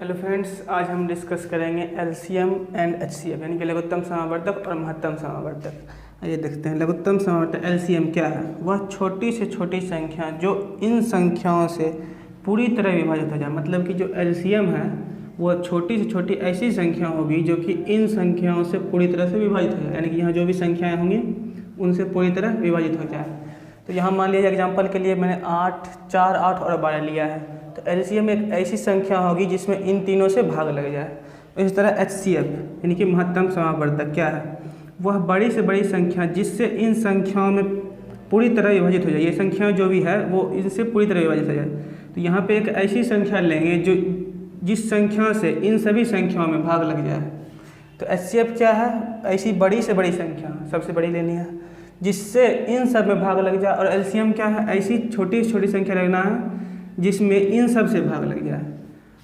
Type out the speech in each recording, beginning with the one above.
Hello friends, आज हम discuss करेंगे एलसीएम एंड एचसीएफ यानी कि लघुत्तम समावर्तक और महत्तम समावर्तक। ये देखते हैं लघुत्तम समावर्तक एलसीएम क्या है। वह छोटी से छोटी संख्या जो इन संख्याओं से पूरी तरह विभाजित हो जाए। मतलब कि जो एलसीएम है वह छोटी से छोटी ऐसी संख्या होगी जो कि इन संख्याओं से पूरी तरह से विभाजित हो जाए, यानी कि यहाँ जो भी संख्याएँ होंगी उनसे पूरी तरह विभाजित हो जाए। तो यहाँ मान लीजिए एग्जाम्पल के लिए मैंने 8, 4, 8 और 12 लिया है। तो एलसीएम एक ऐसी संख्या होगी जिसमें इन तीनों से भाग लग जाए। इस तरह एचसीएफ यानी कि महत्तम समावर्तक क्या है, वह बड़ी से बड़ी संख्या जिससे इन संख्याओं में पूरी तरह विभाजित हो जाए। ये संख्या जो भी है वो इनसे पूरी तरह विभाजित हो जाए। तो यहाँ पे एक ऐसी संख्या लेंगे जो जिस संख्या से इन सभी संख्याओं में भाग लग जाए। तो एचसीएफ क्या है, ऐसी बड़ी से बड़ी संख्या, सबसे बड़ी लेनी है जिससे इन सब में भाग लग जाए। और एलसीएम क्या है, ऐसी छोटी से छोटी संख्या लेना है जिसमें इन सब से भाग लग जाए।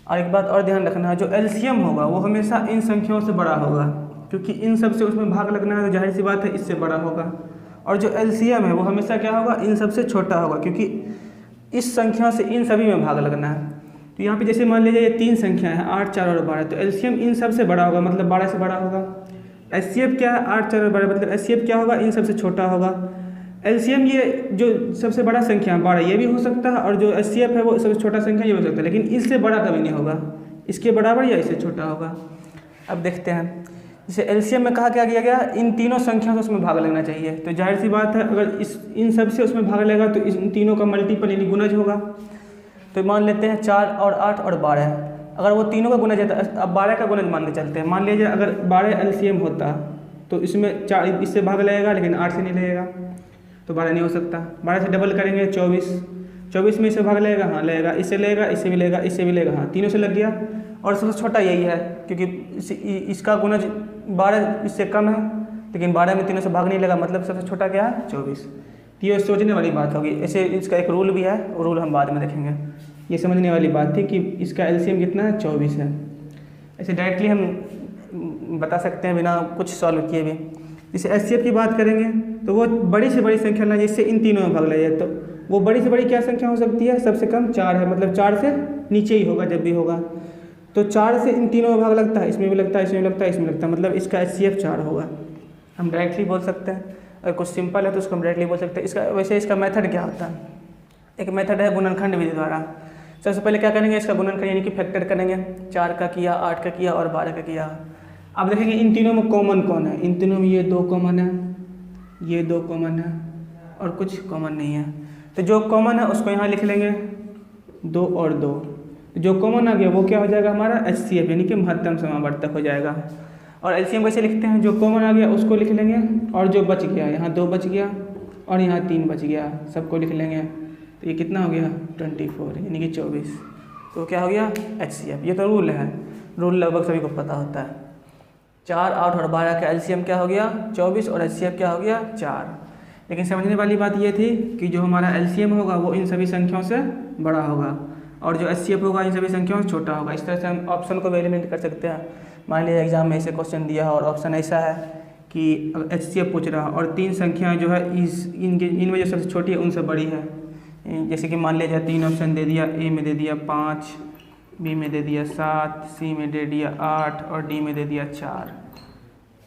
और एक बात और ध्यान रखना है, जो एलसीएम होगा वो हमेशा इन संख्याओं से बड़ा होगा, क्योंकि इन सब से उसमें भाग लगना है तो जाहिर सी बात है इससे बड़ा होगा। और जो एलसीएम है वो हमेशा क्या होगा, इन सब से छोटा होगा, क्योंकि इस संख्या से इन सभी में भाग लगना है। तो यहाँ पे जैसे मान लीजिए ये तीन संख्या है 8, 4 और 12, तो एलसीएम इन सब से बड़ा होगा, मतलब 12 से बड़ा होगा। एचसीएफ क्या है, 8, 4 और 12, मतलब एचसीएफ क्या होगा, इन सबसे छोटा होगा। एलसीएम ये जो सबसे बड़ा संख्या 12 ये भी हो सकता है, और जो एचसीएफ है वो सबसे छोटा संख्या ये हो सकता है, लेकिन इससे बड़ा कभी नहीं होगा, इसके बराबर या इससे छोटा होगा। अब देखते हैं, जैसे एलसीएम में कहा क्या किया गया, इन तीनों संख्या से उसमें भाग लगना चाहिए। तो जाहिर सी बात है अगर इन सब से उसमें भाग लेगा तो इन तीनों का मल्टीपल यानी गुणज होगा। तो मान लेते हैं 4 और 8 और 12, अगर वो तीनों का गुणज है, अब 12 का गुणज मान के चलते हैं। मान लीजिए अगर 12 एलसीएम होता तो इसमें 4 इससे भाग लगेगा, लेकिन 8 से नहीं लगेगा, तो 12 नहीं हो सकता। 12 से डबल करेंगे 24 में इससे भाग लगेगा, हाँ लगेगा, इससे लगेगा, इससे भी लगेगा, इससे भी लगेगा, हाँ तीनों से लग गया। और सबसे छोटा यही है, क्योंकि इसका गुणज 12 इससे कम है, लेकिन 12 में तीनों से भाग नहीं लगा, मतलब सबसे छोटा क्या है 24। तो ये सोचने वाली बात होगी। ऐसे इसका एक रूल भी है, रूल हम बाद में देखेंगे। ये समझने वाली बात थी कि इसका एलसीएम कितना है, 24 है। ऐसे डायरेक्टली हम बता सकते हैं बिना कुछ सॉल्व किए भी। जैसे एचसीएफ की बात करेंगे तो वो बड़ी से बड़ी संख्या ना, जिससे इन तीनों में भाग लग जाए। तो वो बड़ी से बड़ी क्या संख्या हो सकती है, सबसे कम 4 है, मतलब 4 से नीचे ही होगा जब भी होगा। तो 4 से इन तीनों में भाग लगता है, इसमें भी लगता है, इसमें भी लगता है, इसमें लगता है, मतलब इसका एचसीएफ 4 होगा। हम डायरेक्टली बोल सकते हैं, अगर कुछ सिंपल है तो उसको हम डायरेक्टली बोल सकते हैं। इसका वैसे इसका मेथड क्या होता है, एक मेथड है गुणनखंड विधि द्वारा। सबसे पहले क्या करेंगे, इसका गुणनखंड यानी कि फैक्टर करेंगे। 4 का किया, 8 का किया और 12 का किया। अब देखेंगे इन तीनों में कॉमन कौन है, इन तीनों में ये 2 कॉमन है, ये 2 कॉमन है और कुछ कॉमन नहीं है। तो जो कॉमन है उसको यहाँ लिख लेंगे 2 और 2। जो कॉमन आ गया वो क्या हो जाएगा, हमारा एचसीएफ यानी कि महत्तम समावर्तक हो जाएगा। और एलसीएम कैसे लिखते हैं, जो कॉमन आ गया उसको लिख लेंगे, और जो बच गया, यहाँ 2 बच गया और यहाँ 3 बच गया, सबको लिख लेंगे। तो ये कितना हो गया 24 यानी कि 24। तो क्या हो गया एचसीएफ। ये तो रूल है, रूल लगभग सभी को पता होता है। 4, 8 और 12 का एलसीएम क्या हो गया 24 और एचसीएफ क्या हो गया 4। लेकिन समझने वाली बात ये थी कि जो हमारा एलसीएम होगा वो इन सभी संख्याओं से बड़ा होगा, और जो एचसीएफ होगा इन सभी संख्याओं से छोटा होगा। इस तरह से हम ऑप्शन को एलिमिनेट कर सकते हैं। मान लीजिए एग्जाम में ऐसे क्वेश्चन दिया है और ऑप्शन ऐसा है कि एचसीएफ पूछ रहा है और 3 संख्याएँ जो है इनमें जो सबसे छोटी है उनसे बड़ी है। जैसे कि मान लीजिए 3 ऑप्शन दे दिया, ए में दे दिया 5, बी में दे दिया 7, सी में दे दिया 8 और डी में दे दिया 4।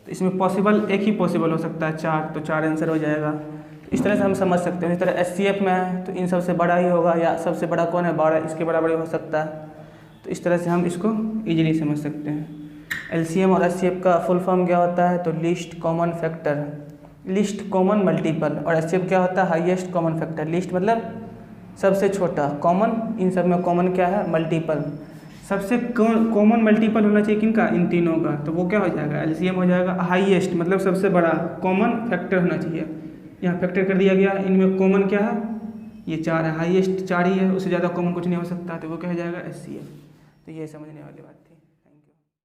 तो इसमें पॉसिबल एक ही पॉसिबल हो सकता है 4, तो 4 आंसर हो जाएगा। तो इस तरह से हम समझ सकते हैं। इस तरह एचसीएफ में है तो इन सबसे बड़ा ही होगा, या सबसे बड़ा कौन है 12, इसके बराबर हो सकता है। तो इस तरह से हम इसको ईजिली समझ सकते हैं। एलसीएम और एचसीएफ का फुल फॉर्म क्या होता है, तो least common factor, least common multiple. और एचसीएफ क्या होता है, हाईएस्ट कॉमन फैक्टर। लीस्ट मतलब सबसे छोटा, कॉमन इन सब में कॉमन क्या है मल्टीपल। सबसे कॉमन मल्टीपल होना चाहिए किनका, इन तीनों का, तो वो क्या हो जाएगा एलसीएम हो जाएगा। हाईएस्ट मतलब सबसे बड़ा कॉमन फैक्टर होना चाहिए, यहाँ फैक्टर कर दिया गया। इनमें कॉमन क्या है, ये 4 है, हाईएस्ट 4 ही है, उससे ज़्यादा कॉमन कुछ नहीं हो सकता, तो वो क्या हो जाएगा एचसीएफ। तो ये समझने वाली बात थी।